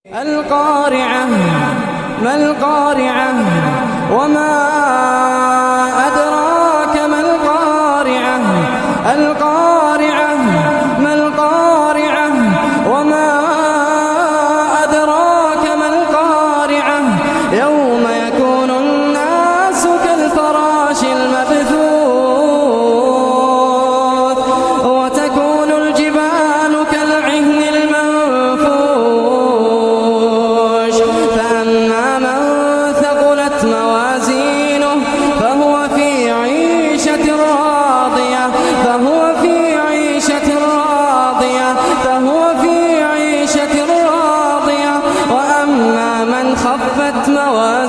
القارعة ما القارعة وما أدراك ما القارعة القارعة ما القارعة وما أدراك ما القارعة يوم يكون الناس كالفراش المبثوث وتكون الجبال كالعهن المنفوش فأما من ثقلت موازينه فهو في عيشة راضية وأما من خفت موازينه